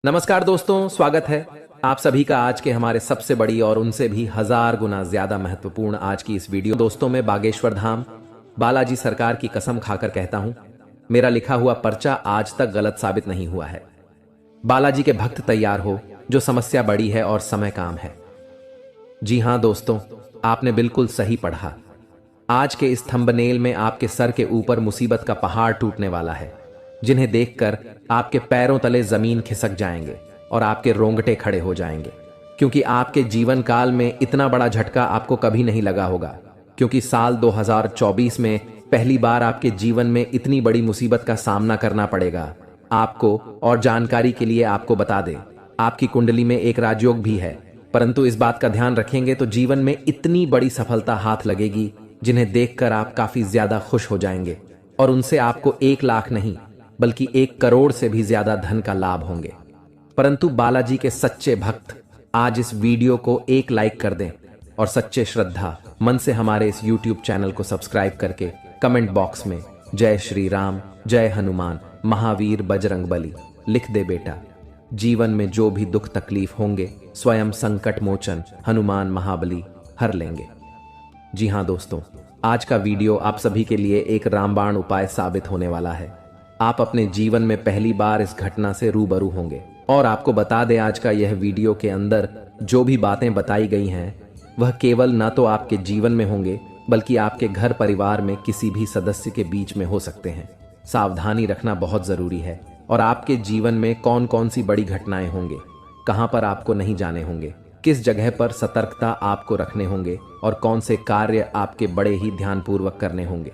नमस्कार दोस्तों, स्वागत है आप सभी का आज के हमारे सबसे बड़ी और उनसे भी 1000 गुना ज्यादा महत्वपूर्ण आज की इस वीडियो। दोस्तों, मैं बागेश्वर धाम बालाजी सरकार की कसम खाकर कहता हूं, मेरा लिखा हुआ पर्चा आज तक गलत साबित नहीं हुआ है। बालाजी के भक्त तैयार हो, जो समस्या बड़ी है और समय काम है। जी हां दोस्तों, आपने बिल्कुल सही पढ़ा। आज के इस थंबनेल में आपके सर के ऊपर मुसीबत का पहाड़ टूटने वाला है, जिन्हें देखकर आपके पैरों तले जमीन खिसक जाएंगे और आपके रोंगटे खड़े हो जाएंगे, क्योंकि आपके जीवन काल में इतना बड़ा झटका आपको कभी नहीं लगा होगा। क्योंकि साल 2024 में पहली बार आपके जीवन में इतनी बड़ी मुसीबत का सामना करना पड़ेगा आपको। और जानकारी के लिए आपको बता दें, आपकी कुंडली में एक राजयोग भी है, परंतु इस बात का ध्यान रखेंगे तो जीवन में इतनी बड़ी सफलता हाथ लगेगी, जिन्हें देखकर आप काफी ज्यादा खुश हो जाएंगे और उनसे आपको 1 लाख नहीं बल्कि 1 करोड़ से भी ज्यादा धन का लाभ होंगे। परंतु बालाजी के सच्चे भक्त आज इस वीडियो को 1 लाइक कर दें और सच्चे श्रद्धा मन से हमारे इस YouTube चैनल को सब्सक्राइब करके कमेंट बॉक्स में जय श्री राम, जय हनुमान, महावीर, बजरंग बली लिख दे बेटा। जीवन में जो भी दुख तकलीफ होंगे, स्वयं संकट मोचन हनुमान महाबली हर लेंगे। जी हां दोस्तों, आज का वीडियो आप सभी के लिए एक रामबाण उपाय साबित होने वाला है। आप अपने जीवन में पहली बार इस घटना से रूबरू होंगे। और आपको बता दें, आज का यह वीडियो के अंदर जो भी बातें बताई गई हैं, वह केवल न तो आपके जीवन में होंगे, बल्कि आपके घर परिवार में किसी भी सदस्य के बीच में हो सकते हैं। सावधानी रखना बहुत जरूरी है। और आपके जीवन में कौन कौन सी बड़ी घटनाएं होंगे, कहां पर आपको नहीं जाने होंगे, किस जगह पर सतर्कता आपको रखने होंगे और कौन से कार्य आपके बड़े ही ध्यानपूर्वक करने होंगे,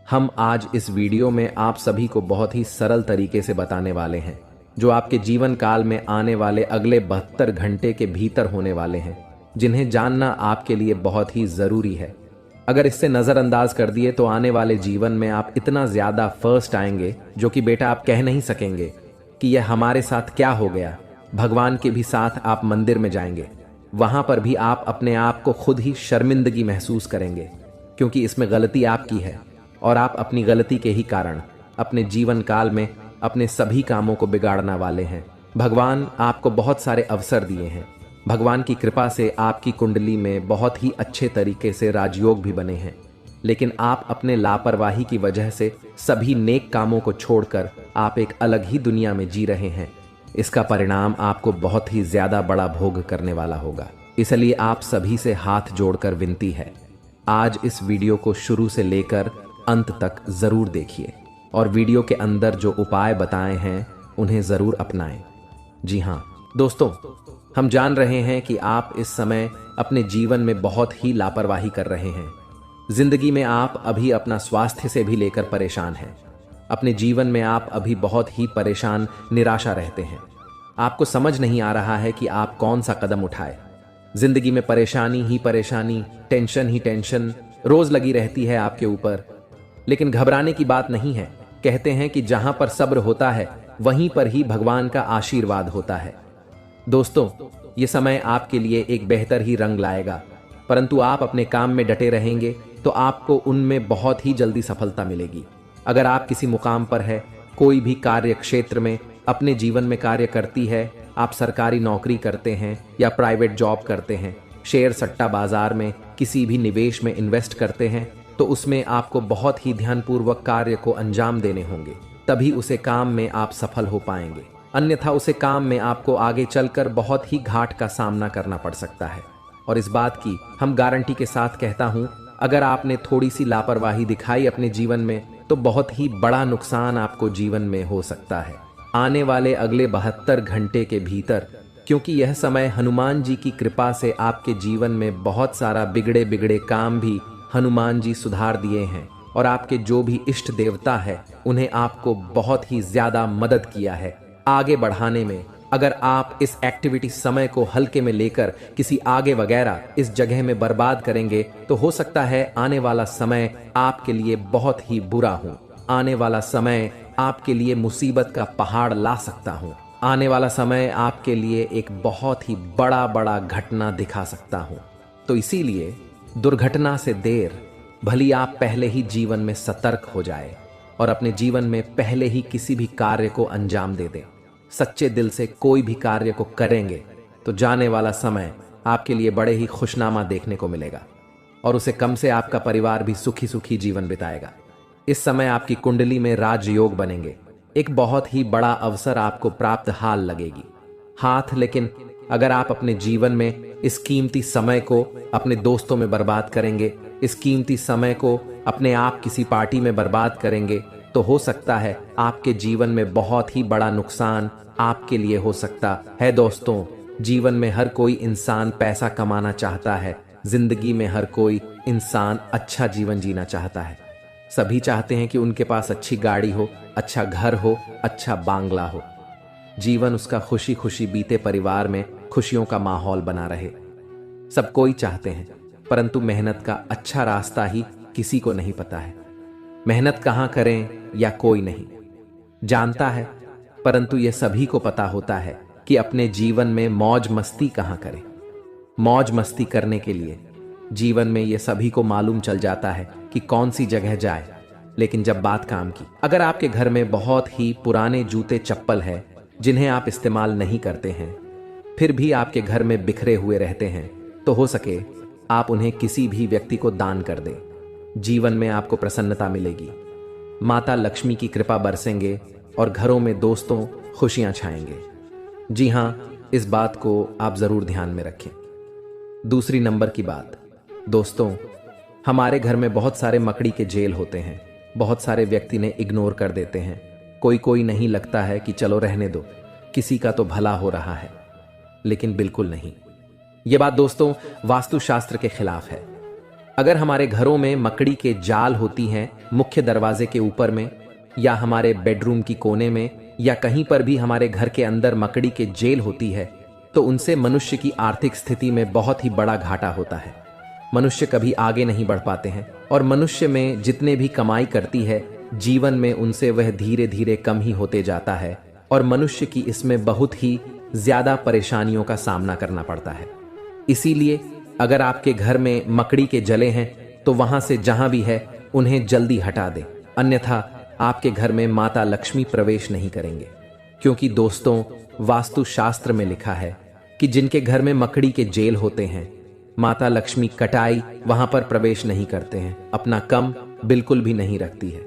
हम आज इस वीडियो में आप सभी को बहुत ही सरल तरीके से बताने वाले हैं, जो आपके जीवन काल में आने वाले अगले 72 घंटे के भीतर होने वाले हैं, जिन्हें जानना आपके लिए बहुत ही जरूरी है। अगर इससे नजरअंदाज कर दिए तो आने वाले जीवन में आप इतना ज्यादा फर्स्ट आएंगे, जो कि बेटा आप कह नहीं सकेंगे कि यह हमारे साथ क्या हो गया। भगवान के भी साथ आप मंदिर में जाएंगे, वहां पर भी आप अपने आप को खुद ही शर्मिंदगी महसूस करेंगे, क्योंकि इसमें गलती आपकी है और आप अपनी गलती के ही कारण अपने जीवन काल में अपने सभी कामों को बिगाड़ने वाले हैं। भगवान आपको बहुत सारे अवसर दिए हैं। भगवान की कृपा से आपकी कुंडली में बहुत ही अच्छे तरीके से राजयोग भी बने हैं, लेकिन आप अपने लापरवाही की वजह से सभी नेक कामों को छोड़कर आप एक अलग ही दुनिया में जी रहे हैं। इसका परिणाम आपको बहुत ही ज्यादा बड़ा भोग करने वाला होगा। इसलिए आप सभी से हाथ जोड़कर विनती है, आज इस वीडियो को शुरू से लेकर अंत तक जरूर देखिए और वीडियो के अंदर जो उपाय बताए हैं उन्हें जरूर अपनाएं। जी हां दोस्तों, हम जान रहे हैं कि आप इस समय अपने जीवन में बहुत ही लापरवाही कर रहे हैं। जिंदगी में आप अभी अपना स्वास्थ्य से भी लेकर परेशान हैं। अपने जीवन में आप अभी बहुत ही परेशान, निराशा रहते हैं। आपको समझ नहीं आ रहा है कि आप कौन सा कदम उठाए। जिंदगी में परेशानी ही परेशानी, टेंशन ही टेंशन रोज लगी रहती है आपके ऊपर। लेकिन घबराने की बात नहीं है। कहते हैं कि जहां पर सब्र होता है, वहीं पर ही भगवान का आशीर्वाद होता है। दोस्तों, ये समय आपके लिए एक बेहतर ही रंग लाएगा, परंतु आप अपने काम में डटे रहेंगे तो आपको उनमें बहुत ही जल्दी सफलता मिलेगी। अगर आप किसी मुकाम पर है, कोई भी कार्य क्षेत्र में अपने जीवन में कार्य करती है, आप सरकारी नौकरी करते हैं या प्राइवेट जॉब करते हैं, शेयर सट्टा बाजार में किसी भी निवेश में इन्वेस्ट करते हैं, तो उसमें आपको बहुत ही ध्यानपूर्वक कार्य को अंजाम देने होंगे, तभी उसे काम में आप सफल हो पाएंगे। अन्यथा उसे काम में आपको आगे चलकर बहुत ही घाट का सामना करना पड़ सकता है। और इस बात की हम गारंटी के साथ कहता हूं, अगर आपने थोड़ी सी लापरवाही दिखाई अपने जीवन में, तो बहुत ही बड़ा नुकसान आपको जीवन में हो सकता है आने वाले अगले 72 घंटे के भीतर। क्योंकि यह समय हनुमान जी की कृपा से आपके जीवन में बहुत सारा बिगड़े बिगड़े काम भी हनुमान जी सुधार दिए हैं और आपके जो भी इष्ट देवता है, उन्हें आपको बहुत ही ज्यादा मदद किया है आगे बढ़ाने में। अगर आप इस एक्टिविटी समय को हल्के में लेकर किसी आगे वगैरह इस जगह में बर्बाद करेंगे, तो हो सकता है आने वाला समय आपके लिए बहुत ही बुरा हो। आने वाला समय आपके लिए मुसीबत का पहाड़ ला सकता हूँ। आने वाला समय आपके लिए एक बहुत ही बड़ा घटना दिखा सकता हूँ। तो इसीलिए दुर्घटना से देर भली आप पहले ही जीवन में सतर्क हो जाए और अपने जीवन में पहले ही किसी भी कार्य को अंजाम दे दें। सच्चे दिल से कोई भी कार्य को करेंगे तो जाने वाला समय आपके लिए बड़े ही खुशनामा देखने को मिलेगा और उसे कम से आपका परिवार भी सुखी सुखी जीवन बिताएगा। इस समय आपकी कुंडली में राजयोग बनेंगे। एक बहुत ही बड़ा अवसर आपको प्राप्त हाल लगेगी हाथ। लेकिन अगर आप अपने जीवन में इस कीमती समय को अपने दोस्तों में बर्बाद करेंगे, इस कीमती समय को अपने आप किसी पार्टी में बर्बाद करेंगे, तो हो सकता है आपके जीवन में बहुत ही बड़ा नुकसान आपके लिए हो सकता है। दोस्तों, जीवन में हर कोई इंसान पैसा कमाना चाहता है। जिंदगी में हर कोई इंसान अच्छा जीवन जीना चाहता है। सभी चाहते हैं कि उनके पास अच्छी गाड़ी हो, अच्छा घर हो, अच्छा बांग्ला हो, जीवन उसका खुशी खुशी बीते, परिवार में खुशियों का माहौल बना रहे। सब कोई चाहते हैं, परंतु मेहनत का अच्छा रास्ता ही किसी को नहीं पता है। मेहनत कहां करें या कोई नहीं जानता है, परंतु यह सभी को पता होता है कि अपने जीवन में मौज मस्ती कहां करें। मौज मस्ती करने के लिए जीवन में यह सभी को मालूम चल जाता है कि कौन सी जगह जाए। लेकिन जब बात काम की, अगर आपके घर में बहुत ही पुराने जूते चप्पल है जिन्हें आप इस्तेमाल नहीं करते हैं, फिर भी आपके घर में बिखरे हुए रहते हैं, तो हो सके आप उन्हें किसी भी व्यक्ति को दान कर दें। जीवन में आपको प्रसन्नता मिलेगी, माता लक्ष्मी की कृपा बरसेंगे और घरों में दोस्तों खुशियां छाएंगे। जी हां, इस बात को आप जरूर ध्यान में रखें। दूसरी नंबर की बात, दोस्तों, हमारे घर में बहुत सारे मकड़ी के जेल होते हैं। बहुत सारे व्यक्ति ने इग्नोर कर देते हैं। कोई नहीं लगता है कि चलो रहने दो, किसी का तो भला हो रहा है, लेकिन बिल्कुल नहीं। यह बात दोस्तों वास्तुशास्त्र के खिलाफ है। अगर हमारे घरों में मकड़ी के जाल होती हैं मुख्य दरवाजे के ऊपर में, या हमारे बेडरूम की कोने में, या कहीं पर भी हमारे घर के अंदर मकड़ी के जेल होती है, तो उनसे मनुष्य की आर्थिक स्थिति में बहुत ही बड़ा घाटा होता है। मनुष्य कभी आगे नहीं बढ़ पाते हैं और मनुष्य में जितने भी कमाई करती है, जीवन में उनसे वह धीरे धीरे कम ही होते जाता है और मनुष्य की इसमें बहुत ही ज्यादा परेशानियों का सामना करना पड़ता है। इसीलिए अगर आपके घर में मकड़ी के जले हैं तो वहां से जहां भी है उन्हें जल्दी हटा दें, अन्यथा आपके घर में माता लक्ष्मी प्रवेश नहीं करेंगे। क्योंकि दोस्तों, वास्तुशास्त्र में लिखा है कि जिनके घर में मकड़ी के जेल होते हैं, माता लक्ष्मी कटाई वहां पर प्रवेश नहीं करते हैं, अपना कम बिल्कुल भी नहीं रखती है।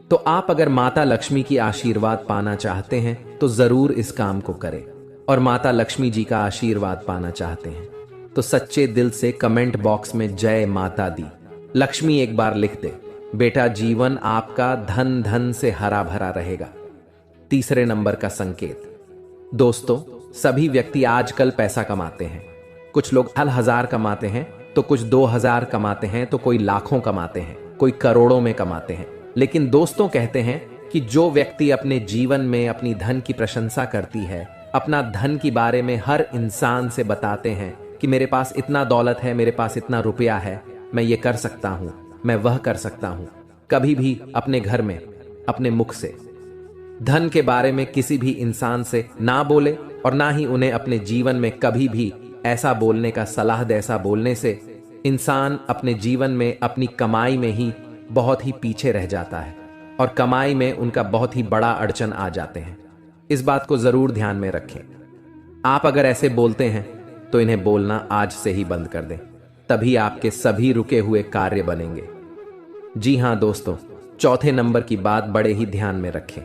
तो आप अगर माता लक्ष्मी की आशीर्वाद पाना चाहते हैं तो जरूर इस काम को करें, और माता लक्ष्मी जी का आशीर्वाद पाना चाहते हैं तो सच्चे दिल से कमेंट बॉक्स में जय माता दी लक्ष्मी एक बार लिख दे। बेटा, जीवन आपका धन धन से हरा भरा रहेगा। तीसरे नंबर का संकेत, दोस्तों, सभी व्यक्ति आजकल पैसा कमाते हैं। कुछ लोग 1000 कमाते हैं, तो कुछ 2000 कमाते हैं, तो कोई लाखों कमाते हैं, कोई करोड़ों में कमाते हैं। लेकिन दोस्तों कहते हैं कि जो व्यक्ति अपने जीवन में अपनी धन की प्रशंसा करती है, अपना धन के बारे में हर इंसान से बताते हैं कि मेरे पास इतना दौलत है, मेरे पास इतना रुपया है, मैं ये कर सकता हूं, मैं वह कर सकता हूं, कभी भी अपने घर में अपने मुख से धन के बारे में किसी भी इंसान से ना बोले और ना ही उन्हें अपने जीवन में कभी भी ऐसा बोलने का सलाह दे। ऐसा बोलने से इंसान अपने जीवन में अपनी कमाई में ही बहुत ही पीछे रह जाता है और कमाई में उनका बहुत ही बड़ा अड़चन आ जाते हैं। इस बात को जरूर ध्यान में रखें। आप अगर ऐसे बोलते हैं तो इन्हें बोलना आज से ही बंद कर दें, तभी आपके सभी रुके हुए कार्य बनेंगे। जी हां दोस्तों, चौथे नंबर की बात बड़े ही ध्यान में रखें,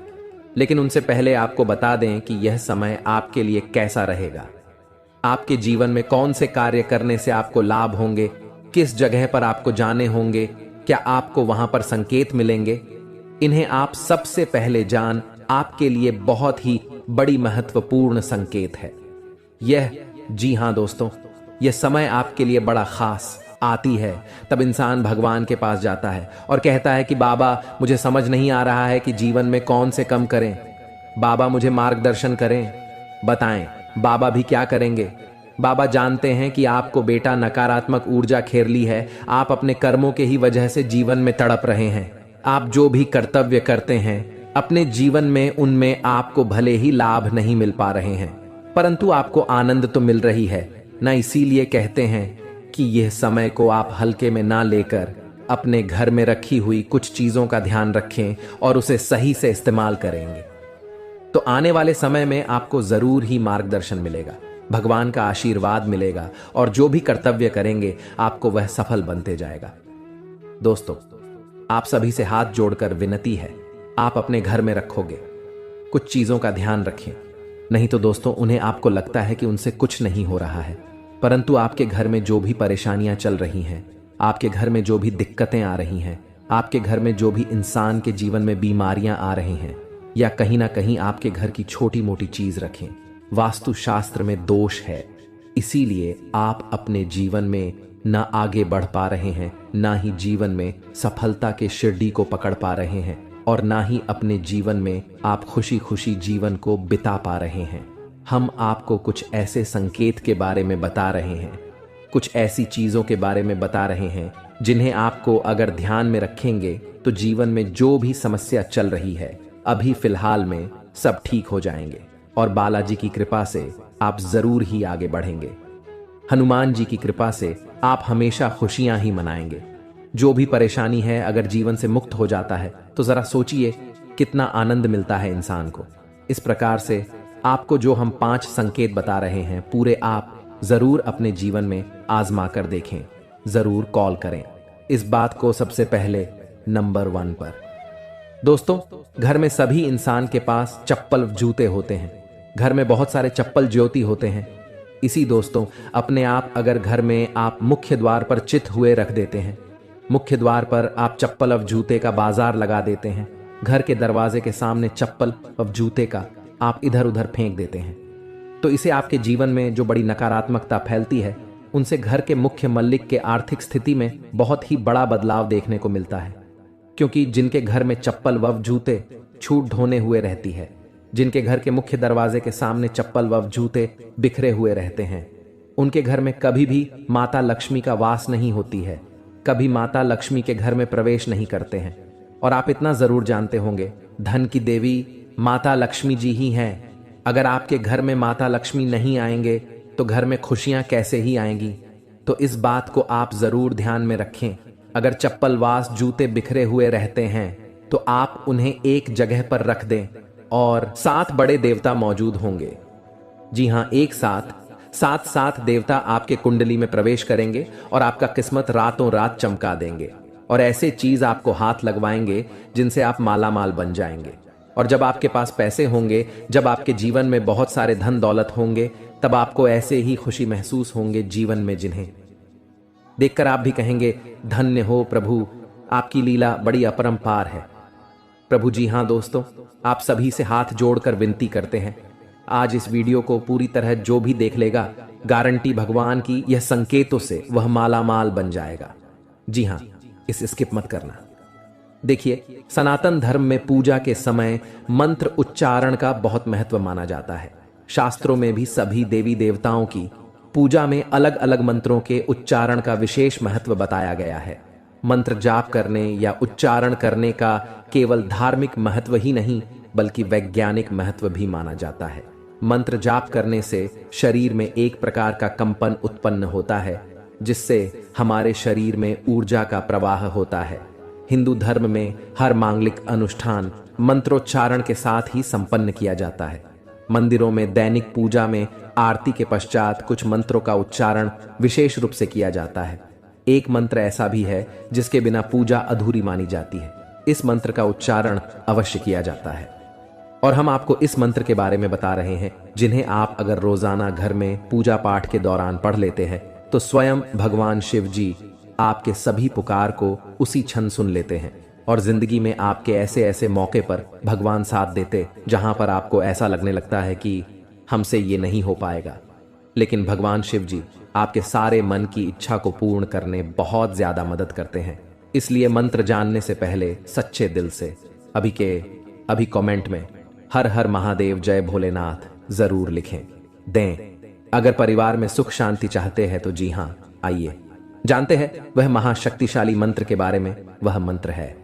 लेकिन उनसे पहले आपको बता दें कि यह समय आपके लिए कैसा रहेगा। आपके जीवन में कौन से कार्य करने से आपको लाभ होंगे, किस जगह पर आपको जाने होंगे, क्या आपको वहां पर संकेत मिलेंगे, इन्हें आप सबसे पहले जान आपके लिए बहुत ही बड़ी महत्वपूर्ण संकेत है यह। जी हां दोस्तों, यह समय आपके लिए बड़ा खास आती है। तब इंसान भगवान के पास जाता है और कहता है कि बाबा, मुझे समझ नहीं आ रहा है कि जीवन में कौन से कम करें, बाबा मुझे मार्गदर्शन करें, बताएं बाबा भी क्या करेंगे। बाबा जानते हैं कि आपको बेटा नकारात्मक ऊर्जा घेर ली है, आप अपने कर्मों के ही वजह से जीवन में तड़प रहे हैं। आप जो भी कर्तव्य करते हैं अपने जीवन में, उनमें आपको भले ही लाभ नहीं मिल पा रहे हैं, परंतु आपको आनंद तो मिल रही है ना। इसीलिए कहते हैं कि यह समय को आप हल्के में ना लेकर अपने घर में रखी हुई कुछ चीजों का ध्यान रखें और उसे सही से इस्तेमाल करेंगे। तो आने वाले समय में आपको जरूर ही मार्गदर्शन मिलेगा, भगवान का आशीर्वाद मिलेगा और जो भी कर्तव्य करेंगे आपको वह सफल बनते जाएगा। दोस्तों, आप सभी से हाथ जोड़कर विनती है, आप अपने घर में रखोगे कुछ चीजों का ध्यान रखें। नहीं तो दोस्तों, उन्हें आपको लगता है कि उनसे कुछ नहीं हो रहा है, परंतु आपके घर में जो भी परेशानियां चल रही हैं, आपके घर में जो भी दिक्कतें आ रही हैं, आपके घर में जो भी इंसान के जीवन में बीमारियां आ रही हैं, या कहीं ना कहीं आपके घर की छोटी मोटी चीज रखें, वास्तुशास्त्र में दोष है। इसीलिए आप अपने जीवन में ना आगे बढ़ पा रहे हैं, ना ही जीवन में सफलता के शिरडी को पकड़ पा रहे हैं, और ना ही अपने जीवन में आप खुशी खुशी जीवन को बिता पा रहे हैं। हम आपको कुछ ऐसे संकेत के बारे में बता रहे हैं, कुछ ऐसी चीजों के बारे में बता रहे हैं जिन्हें आपको अगर ध्यान में रखेंगे तो जीवन में जो भी समस्या चल रही है अभी फिलहाल में सब ठीक हो जाएंगे और बालाजी की कृपा से आप जरूर ही आगे बढ़ेंगे। हनुमान जी की कृपा से आप हमेशा खुशियां ही मनाएंगे। जो भी परेशानी है अगर जीवन से मुक्त हो जाता है तो जरा सोचिए कितना आनंद मिलता है इंसान को। इस प्रकार से आपको जो हम 5 संकेत बता रहे हैं पूरे आप जरूर अपने जीवन में आजमा कर देखें, जरूर कॉल करें इस बात को सबसे पहले नंबर 1 पर। दोस्तों, घर में सभी इंसान के पास चप्पल जूते होते हैं, घर में बहुत सारे चप्पल ज्योति होते हैं। इसी दोस्तों, अपने आप अगर घर में आप मुख्य द्वार पर चित हुए रख देते हैं, मुख्य द्वार पर आप चप्पल और जूते का बाजार लगा देते हैं, घर के दरवाजे के सामने चप्पल और जूते का आप इधर उधर फेंक देते हैं, तो इसे आपके जीवन में जो बड़ी नकारात्मकता फैलती है उनसे घर के मुख्य मल्लिक के आर्थिक स्थिति में बहुत ही बड़ा बदलाव देखने को मिलता है। क्योंकि जिनके घर में चप्पल व जूते छूट ढोने हुए रहती है, जिनके घर के मुख्य दरवाजे के सामने चप्पल व जूते बिखरे हुए रहते हैं, उनके घर में कभी भी माता लक्ष्मी का वास नहीं होती है, कभी माता लक्ष्मी के घर में प्रवेश नहीं करते हैं। और आप इतना जरूर जानते होंगे, धन की देवी माता लक्ष्मी जी ही हैं। अगर आपके घर में माता लक्ष्मी नहीं आएंगे तो घर में खुशियां कैसे ही आएंगी। तो इस बात को आप जरूर ध्यान में रखें। अगर चप्पल वास जूते बिखरे हुए रहते हैं तो आप उन्हें एक जगह पर रख दें और 7 बड़े देवता मौजूद होंगे। जी हां, एक साथ 7 देवता आपके कुंडली में प्रवेश करेंगे और आपका किस्मत रातों रात चमका देंगे और ऐसे चीज आपको हाथ लगवाएंगे जिनसे आप मालामाल बन जाएंगे। और जब आपके पास पैसे होंगे, जब आपके जीवन में बहुत सारे धन दौलत होंगे, तब आपको ऐसे ही खुशी महसूस होंगे जीवन में, जिन्हें देखकर आप भी कहेंगे, धन्य हो प्रभु, आपकी लीला बड़ी अपरंपार है। प्रभु जी हां दोस्तों, आप सभी से हाथ जोड़कर विनती करते हैं, आज इस वीडियो को पूरी तरह जो भी देख लेगा, गारंटी भगवान की यह संकेतों से वह मालामाल बन जाएगा। जी हां, इसे स्किप मत करना। देखिए, सनातन धर्म में पूजा के समय मंत्र उच्चारण का बहुत महत्व माना जाता है। शास्त्रों में भी सभी देवी देवताओं की पूजा में अलग अलग मंत्रों के उच्चारण का विशेष महत्व बताया गया है। मंत्र जाप करने या उच्चारण करने का केवल धार्मिक महत्व ही नहीं बल्कि वैज्ञानिक महत्व भी माना जाता है। मंत्र जाप करने से शरीर में एक प्रकार का कंपन उत्पन्न होता है, जिससे हमारे शरीर में ऊर्जा का प्रवाह होता है। हिंदू धर्म में हर मांगलिक अनुष्ठान मंत्रोच्चारण के साथ ही संपन्न किया जाता है। मंदिरों में दैनिक पूजा में आरती के पश्चात कुछ मंत्रों का उच्चारण विशेष रूप से किया जाता है। एक मंत्र ऐसा भी है जिसके बिना पूजा अधूरी मानी जाती है। इस मंत्र का उच्चारण अवश्य किया जाता है और हम आपको इस मंत्र के बारे में बता रहे हैं, जिन्हें आप अगर रोजाना घर में पूजा पाठ के दौरान पढ़ लेते हैं तो स्वयं भगवान शिव जी आपके सभी पुकार को उसी क्षण सुन लेते हैं और जिंदगी में आपके ऐसे ऐसे मौके पर भगवान साथ देते जहां पर आपको ऐसा लगने लगता है कि हमसे ये नहीं हो पाएगा, लेकिन भगवान शिव जी आपके सारे मन की इच्छा को पूर्ण करने बहुत ज्यादा मदद करते हैं। इसलिए मंत्र जानने से पहले सच्चे दिल से अभी कमेंट में हर हर महादेव जय भोलेनाथ जरूर लिखें दें। अगर परिवार में सुख शांति चाहते हैं तो जी हां, आइए जानते हैं वह महाशक्तिशाली मंत्र के बारे में। वह मंत्र है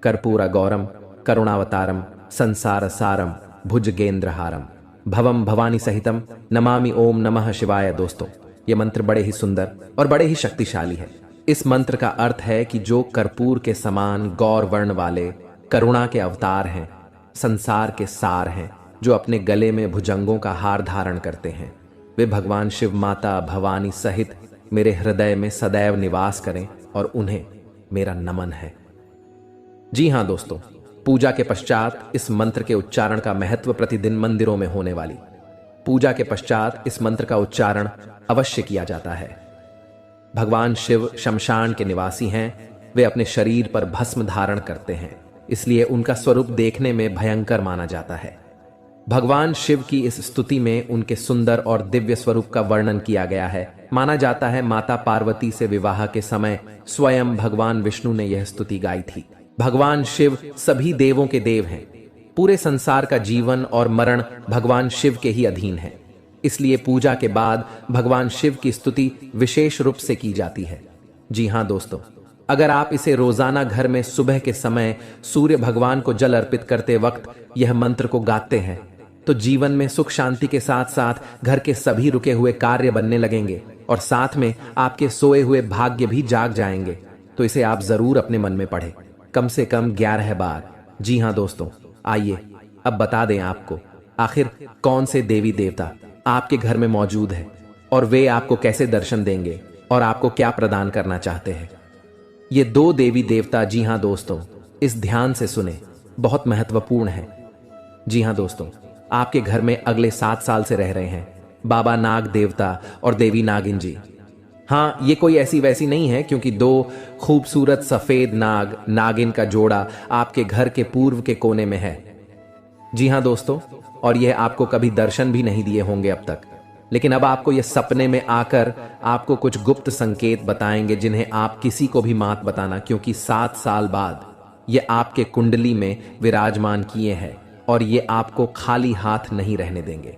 कर्पूर गौरम करुणावतारम संसार सारम भुजगेंद्रहारम भवम भवानी सहितम नमामि ओम नमः शिवाय। दोस्तों, यह मंत्र बड़े ही सुंदर और बड़े ही शक्तिशाली है। इस मंत्र का अर्थ है कि जो कर्पूर के समान गौर वर्ण वाले करुणा के अवतार हैं, संसार के सार हैं, जो अपने गले में भुजंगों का हार धारण करते हैं, वे भगवान शिव माता भवानी सहित मेरे हृदय में सदैव निवास करें और उन्हें मेरा नमन है। जी हां दोस्तों, पूजा के पश्चात इस मंत्र के उच्चारण का महत्व प्रतिदिन मंदिरों में होने वाली पूजा के पश्चात इस मंत्र का उच्चारण अवश्य किया जाता है। भगवान शिव शमशान के निवासी हैं। वे अपने शरीर पर भस्म धारण करते हैं, इसलिए उनका स्वरूप देखने में भयंकर माना जाता है। भगवान शिव की इस स्तुति में उनके सुंदर और दिव्य स्वरूप का वर्णन किया गया है। माना जाता है माता पार्वती से विवाह के समय स्वयं भगवान विष्णु ने यह स्तुति गाई थी। भगवान शिव सभी देवों के देव हैं। पूरे संसार का जीवन और मरण भगवान शिव के ही अधीन है, इसलिए पूजा के बाद भगवान शिव की स्तुति विशेष रूप से की जाती है। जी हां दोस्तों, अगर आप इसे रोजाना घर में सुबह के समय सूर्य भगवान को जल अर्पित करते वक्त यह मंत्र को गाते हैं तो जीवन में सुख शांति के साथ साथ घर के सभी रुके हुए कार्य बनने लगेंगे और साथ में आपके सोए हुए भाग्य भी जाग जाएंगे। तो इसे आप जरूर अपने मन में पढ़ें, कम से कम 11 बार। जी हां दोस्तों, आइए अब बता दें आपको आखिर कौन से देवी देवता आपके घर में मौजूद है और वे आपको कैसे दर्शन देंगे और आपको क्या प्रदान करना चाहते हैं। ये 2 देवी देवता, जी हां दोस्तों, इस ध्यान से सुने, बहुत महत्वपूर्ण है। जी हां दोस्तों, आपके घर में अगले 7 साल से रह रहे हैं बाबा नाग देवता और देवी नागिन जी। हाँ, ये कोई ऐसी वैसी नहीं है, क्योंकि 2 खूबसूरत सफेद नाग नागिन का जोड़ा आपके घर के पूर्व के कोने में है। जी हां दोस्तों, और यह आपको कभी दर्शन भी नहीं दिए होंगे अब तक, लेकिन अब आपको यह सपने में आकर आपको कुछ गुप्त संकेत बताएंगे जिन्हें आप किसी को भी मत बताना, क्योंकि 7 साल बाद ये आपके कुंडली में विराजमान किए हैं और ये आपको खाली हाथ नहीं रहने देंगे।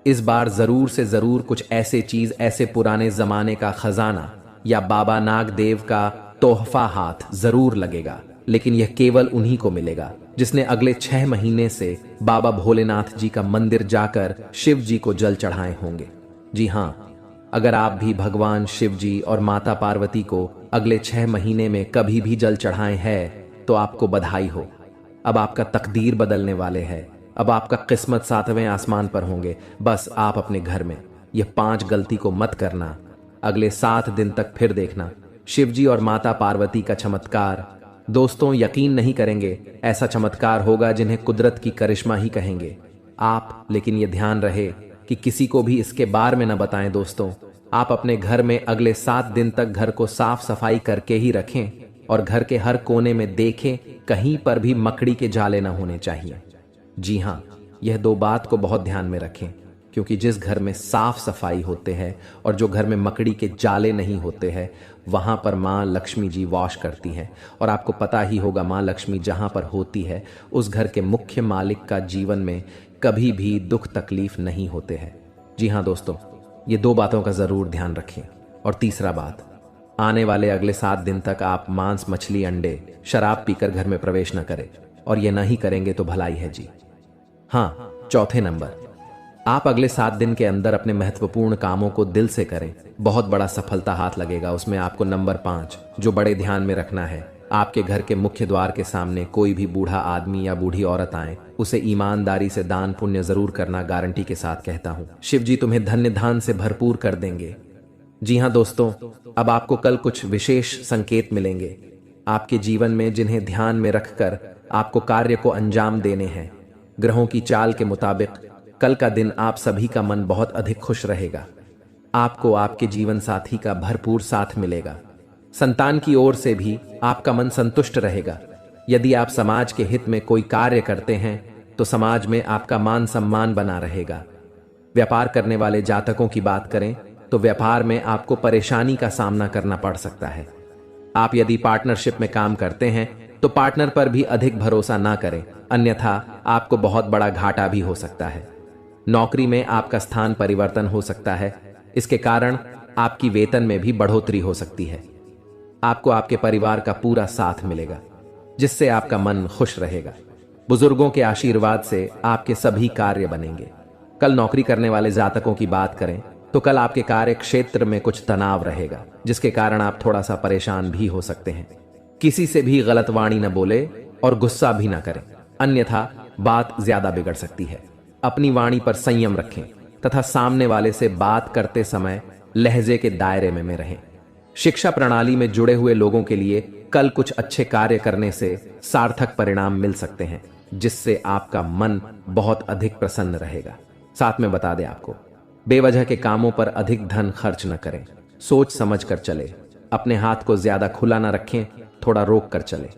इस बार जरूर से जरूर कुछ ऐसे चीज, ऐसे पुराने जमाने का खजाना या बाबा नाग देव का तोहफा हाथ जरूर लगेगा, लेकिन यह केवल उन्हीं को मिलेगा जिसने अगले 6 महीने से बाबा भोलेनाथ जी का मंदिर जाकर शिव जी को जल चढ़ाए होंगे। जी हां, अगर आप भी भगवान शिव जी और माता पार्वती को अगले 6 महीने में कभी भी जल चढ़ाए हैं तो आपको बधाई हो। अब आपका तकदीर बदलने वाले है। अब आपका किस्मत 7वें आसमान पर होंगे। बस आप अपने घर में यह 5 गलती को मत करना। अगले 7 दिन तक फिर देखना शिवजी और माता पार्वती का चमत्कार। दोस्तों, यकीन नहीं करेंगे, ऐसा चमत्कार होगा जिन्हें कुदरत की करिश्मा ही कहेंगे आप। लेकिन यह ध्यान रहे कि किसी को भी इसके बारे में न बताएं। दोस्तों, आप अपने घर में अगले 7 दिन तक घर को साफ सफाई करके ही रखें और घर के हर कोने में देखें, कहीं पर भी मकड़ी के जाले न होने चाहिए। जी हाँ, यह 2 बात को बहुत ध्यान में रखें, क्योंकि जिस घर में साफ सफाई होते हैं और जो घर में मकड़ी के जाले नहीं होते हैं, वहां पर माँ लक्ष्मी जी वास करती हैं। और आपको पता ही होगा, माँ लक्ष्मी जहां पर होती है उस घर के मुख्य मालिक का जीवन में कभी भी दुख तकलीफ नहीं होते हैं। जी हाँ दोस्तों, ये 2 बातों का जरूर ध्यान रखें। और तीसरा बात, आने वाले अगले 7 दिन तक आप मांस, मछली, अंडे, शराब पीकर घर में प्रवेश न करें, और ये नहीं करेंगे तो भलाई है जी। हाँ, चौथे नंबर, आप अगले 7 दिन के अंदर अपने महत्वपूर्ण कामों को दिल से करें, बहुत बड़ा सफलता हाथ लगेगा। उसमें आपको नंबर 5 जो बड़े ध्यान में रखना है, आपके घर के मुख्य द्वार के सामने कोई भी बूढ़ा आदमी या बूढ़ी औरत आए, उसे ईमानदारी से दान पुण्य जरूर करना। गारंटी के साथ कहता हूं, शिव जी तुम्हें धन्य धान से भरपूर कर देंगे। जी हां दोस्तों, अब आपको कल कुछ विशेष संकेत मिलेंगे आपके जीवन में, जिन्हें ध्यान में रखकर आपको कार्य को अंजाम देने हैं। ग्रहों की चाल के मुताबिक कल का दिन आप सभी का मन बहुत अधिक खुश रहेगा। आपको आपके जीवन साथी का भरपूर साथ मिलेगा। संतान की ओर से भी आपका मन संतुष्ट रहेगा। यदि आप समाज के हित में कोई कार्य करते हैं तो समाज में आपका मान सम्मान बना रहेगा। व्यापार करने वाले जातकों की बात करें तो व्यापार में आपको परेशानी का सामना करना पड़ सकता है। आप यदि पार्टनरशिप में काम करते हैं तो पार्टनर पर भी अधिक भरोसा ना करें, अन्यथा आपको बहुत बड़ा घाटा भी हो सकता है। नौकरी में आपका स्थान परिवर्तन हो सकता है, इसके कारण आपकी वेतन में भी बढ़ोतरी हो सकती है। आपको आपके परिवार का पूरा साथ मिलेगा, जिससे आपका मन खुश रहेगा। बुजुर्गों के आशीर्वाद से आपके सभी कार्य बनेंगे। कल नौकरी करने वाले जातकों की बात करें तो कल आपके कार्य क्षेत्र में कुछ तनाव रहेगा, जिसके कारण आप थोड़ा सा परेशान भी हो सकते हैं। किसी से भी गलत वाणी न बोले और गुस्सा भी न करें, अन्यथा बात ज्यादा बिगड़ सकती है। अपनी वाणी पर संयम रखें तथा सामने वाले से बात करते समय लहजे के दायरे में रहें। शिक्षा प्रणाली में जुड़े हुए लोगों के लिए कल कुछ अच्छे कार्य करने से सार्थक परिणाम मिल सकते हैं, जिससे आपका मन बहुत अधिक प्रसन्न रहेगा। साथ में बता दें आपको, बेवजह के कामों पर अधिक धन खर्च न करें, सोच समझ कर चले। अपने हाथ को ज्यादा खुला न रखें, थोड़ा रोक कर चले।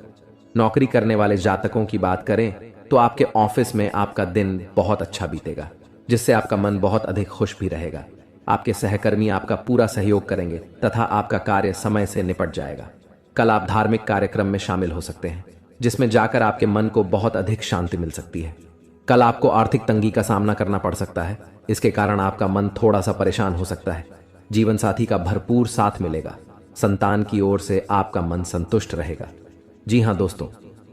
नौकरी करने वाले जातकों की बात करें तो आपके ऑफिस में आपका दिन बहुत अच्छा बीतेगा, जिससे आपका मन बहुत अधिक खुश भी रहेगा। आपके सहकर्मी आपका पूरा सहयोग करेंगे तथा आपका कार्य समय से निपट जाएगा। कल आप धार्मिक कार्यक्रम में शामिल हो सकते हैं, जिसमें जाकर आपके मन को बहुत अधिक शांति मिल सकती है। कल आपको आर्थिक तंगी का सामना करना पड़ सकता है, इसके कारण आपका मन थोड़ा सा परेशान हो सकता है। जीवन साथी का भरपूर साथ मिलेगा। संतान की ओर से आपका मन संतुष्ट रहेगा। जी हाँ दोस्तों,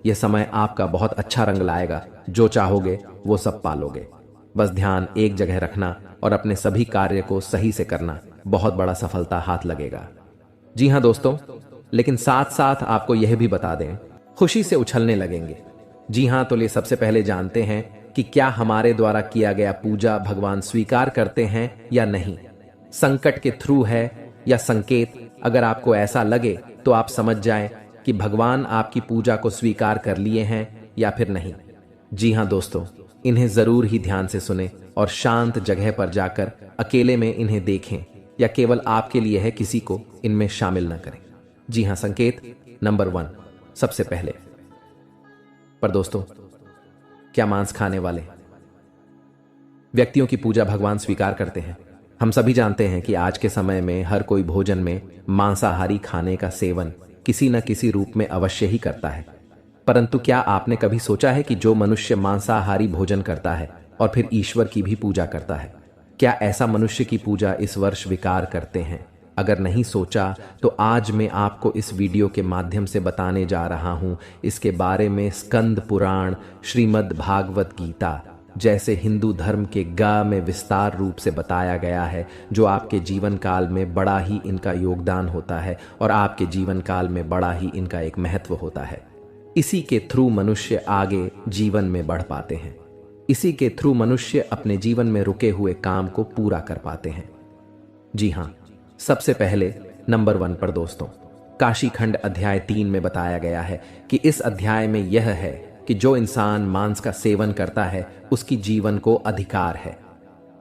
यह समय आपका बहुत अच्छा रंग लाएगा। जो चाहोगे वो सब पालोगे। बस ध्यान एक जगह रखना और अपने सभी कार्य को सही से करना, बहुत बड़ा सफलता हाथ लगेगा। जी हाँ दोस्तों, लेकिन साथ साथ आपको यह भी बता दें, खुशी से उछलने लगेंगे। जी हाँ, तो ये सबसे पहले जानते हैं कि क्या हमारे द्वारा किया गया पूजा भगवान स्वीकार करते हैं या नहीं। संकट के थ्रू है या संकेत, अगर आपको ऐसा लगे तो आप समझ जाएं कि भगवान आपकी पूजा को स्वीकार कर लिए हैं या फिर नहीं। जी हाँ दोस्तों, इन्हें जरूर ही ध्यान से सुने और शांत जगह पर जाकर अकेले में इन्हें देखें, या केवल आपके लिए है, किसी को इनमें शामिल न करें। जी हाँ, संकेत नंबर 1, सबसे पहले पर दोस्तों, क्या मांस खाने वाले व्यक्तियों की पूजा भगवान स्वीकार करते हैं? हम सभी जानते हैं कि आज के समय में हर कोई भोजन में मांसाहारी खाने का सेवन किसी न किसी रूप में अवश्य ही करता है। परंतु क्या आपने कभी सोचा है कि जो मनुष्य मांसाहारी भोजन करता है और फिर ईश्वर की भी पूजा करता है, क्या ऐसा मनुष्य की पूजा इस वर्ष विकार करते हैं? अगर नहीं सोचा तो आज मैं आपको इस वीडियो के माध्यम से बताने जा रहा हूं इसके बारे में। स्कंद पुराण, श्रीमद् भागवत गीता जैसे हिंदू धर्म के गा में विस्तार रूप से बताया गया है, जो आपके जीवन काल में बड़ा ही इनका योगदान होता है और आपके जीवन काल में बड़ा ही इनका एक महत्व होता है। इसी के थ्रू मनुष्य आगे जीवन में बढ़ पाते हैं। इसी के थ्रू मनुष्य अपने जीवन में रुके हुए काम को पूरा कर पाते हैं। जी हाँ, सबसे पहले नंबर 1 पर दोस्तों, काशी खंड अध्याय 3 में बताया गया है कि इस अध्याय में यह है कि जो इंसान मांस का सेवन करता है उसकी जीवन को अधिकार है।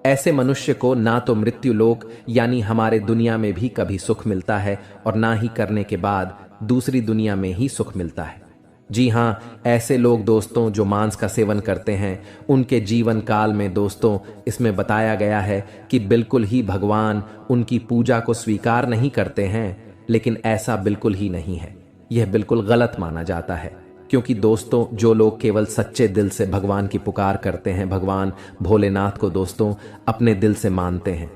ऐसे मनुष्य को ना तो मृत्यु लोक यानी हमारे दुनिया में भी कभी सुख मिलता है और ना ही करने के बाद दूसरी दुनिया में ही सुख मिलता है। जी हाँ, ऐसे लोग दोस्तों जो मांस का सेवन करते हैं, उनके जीवन काल में दोस्तों इसमें बताया गया है कि बिल्कुल ही भगवान उनकी पूजा को स्वीकार नहीं करते हैं। लेकिन ऐसा बिल्कुल ही नहीं है, यह बिल्कुल गलत माना जाता है। क्योंकि दोस्तों जो लोग केवल सच्चे दिल से भगवान की पुकार करते हैं, भगवान भोलेनाथ को दोस्तों अपने दिल से मानते हैं,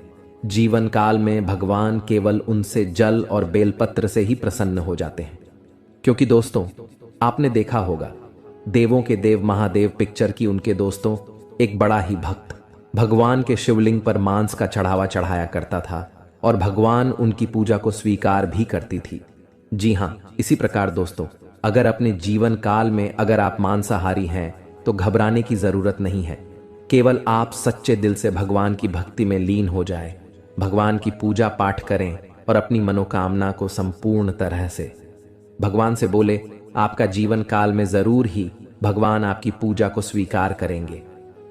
जीवन काल में भगवान केवल उनसे जल और बेलपत्र से ही प्रसन्न हो जाते हैं। क्योंकि दोस्तों आपने देखा होगा, देवों के देव महादेव पिक्चर की उनके दोस्तों एक बड़ा ही भक्त भगवान के शिवलिंग पर मांस का चढ़ावा चढ़ाया करता था और भगवान उनकी पूजा को स्वीकार भी करती थी। जी हाँ, इसी प्रकार दोस्तों अगर अपने जीवन काल में अगर आप मांसाहारी हैं तो घबराने की जरूरत नहीं है। केवल आप सच्चे दिल से भगवान की भक्ति में लीन हो जाए, भगवान की पूजा पाठ करें और अपनी मनोकामना को संपूर्ण तरह से भगवान से बोले, आपका जीवन काल में जरूर ही भगवान आपकी पूजा को स्वीकार करेंगे।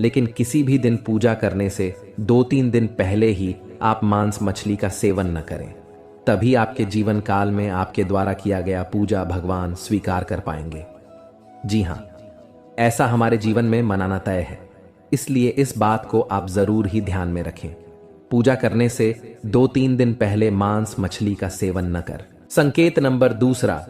लेकिन किसी भी दिन पूजा करने से 2-3 दिन पहले ही आप मांस मछली का सेवन न करें, तभी आपके जीवन काल में आपके द्वारा किया गया पूजा भगवान स्वीकार कर पाएंगे। जी हाँ, ऐसा हमारे जीवन में मनाना तय है, इसलिए इस बात को आप जरूर ही ध्यान में रखें। पूजा करने से 2-3 दिन पहले मांस मछली का सेवन न कर। संकेत नंबर 2,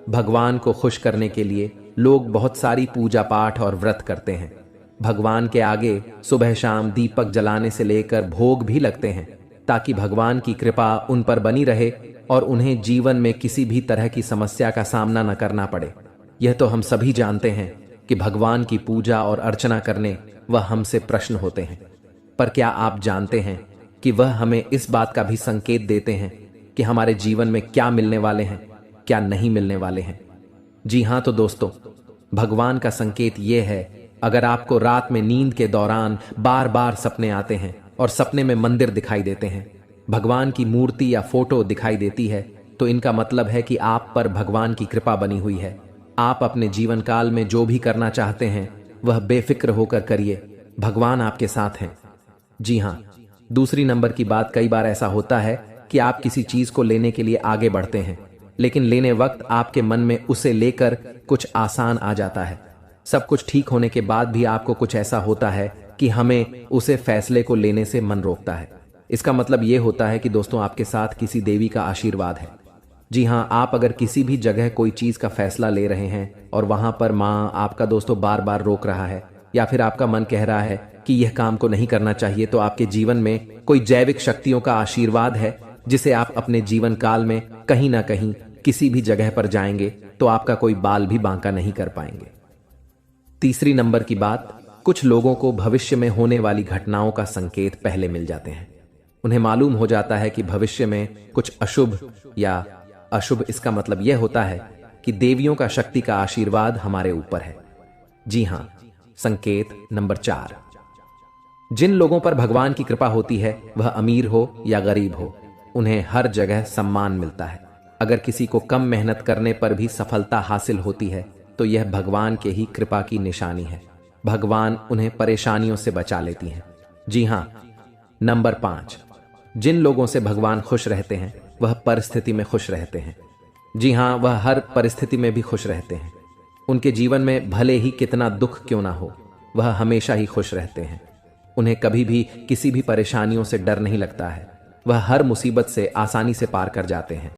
भगवान को खुश करने के लिए लोग बहुत सारी पूजा पाठ और व्रत करते हैं। भगवान के आगे सुबह शाम दीपक जलाने से लेकर भोग भी लगते हैं, ताकि भगवान की कृपा उन पर बनी रहे और उन्हें जीवन में किसी भी तरह की समस्या का सामना न करना पड़े। यह तो हम सभी जानते हैं कि भगवान की पूजा और अर्चना करने वह हमसे प्रश्न होते हैं, पर क्या आप जानते हैं कि वह हमें इस बात का भी संकेत देते हैं कि हमारे जीवन में क्या मिलने वाले हैं, क्या नहीं मिलने वाले हैं। जी हाँ, तो दोस्तों भगवान का संकेत यह है अगर आपको रात में नींद के दौरान बार बार सपने आते हैं और सपने में मंदिर दिखाई देते हैं, भगवान की मूर्ति या फोटो दिखाई देती है, तो इनका मतलब है कि आप पर भगवान की कृपा बनी हुई है। आप अपने जीवन काल में जो भी करना चाहते हैं वह बेफिक्र होकर करिए, भगवान आपके साथ हैं। जी हाँ, दूसरी नंबर की बात, कई बार ऐसा होता है कि आप किसी चीज को लेने के लिए आगे बढ़ते हैं, लेकिन लेने वक्त आपके मन में उसे लेकर कुछ आसान आ जाता है। सब कुछ ठीक होने के बाद भी आपको कुछ ऐसा होता है कि हमें उसे फैसले को लेने से मन रोकता है। इसका मतलब यह होता है कि दोस्तों आपके साथ किसी देवी का आशीर्वाद है। जी हाँ, आप अगर किसी भी जगह कोई चीज का फैसला ले रहे हैं और वहां पर माँ आपका दोस्तों बार बार रोक रहा है, या फिर आपका मन कह रहा है कि यह काम को नहीं करना चाहिए, तो आपके जीवन में कोई जैविक शक्तियों का आशीर्वाद है जिसे आप अपने जीवन काल में कहीं ना कहीं किसी भी जगह पर जाएंगे तो आपका कोई बाल भी बांका नहीं कर पाएंगे। तीसरी नंबर की बात, कुछ लोगों को भविष्य में होने वाली घटनाओं का संकेत पहले मिल जाते हैं। उन्हें मालूम हो जाता है कि भविष्य में कुछ अशुभ या अशुभ, इसका मतलब यह होता है कि देवियों का शक्ति का आशीर्वाद हमारे ऊपर है। जी हां, संकेत नंबर 4, जिन लोगों पर भगवान की कृपा होती है, वह अमीर हो या गरीब हो, उन्हें हर जगह सम्मान मिलता है। अगर किसी को कम मेहनत करने पर भी सफलता हासिल होती है तो यह भगवान के ही कृपा की निशानी है। भगवान उन्हें परेशानियों से बचा लेती हैं। जी हां, नंबर 5, जिन लोगों से भगवान खुश रहते हैं वह परिस्थिति में खुश रहते हैं। जी हां, वह हर परिस्थिति में भी खुश रहते हैं। उनके जीवन में भले ही कितना दुख क्यों ना हो, वह हमेशा ही खुश रहते हैं। उन्हें कभी भी किसी भी परेशानियों से डर नहीं लगता है। वह हर मुसीबत से आसानी से पार कर जाते हैं।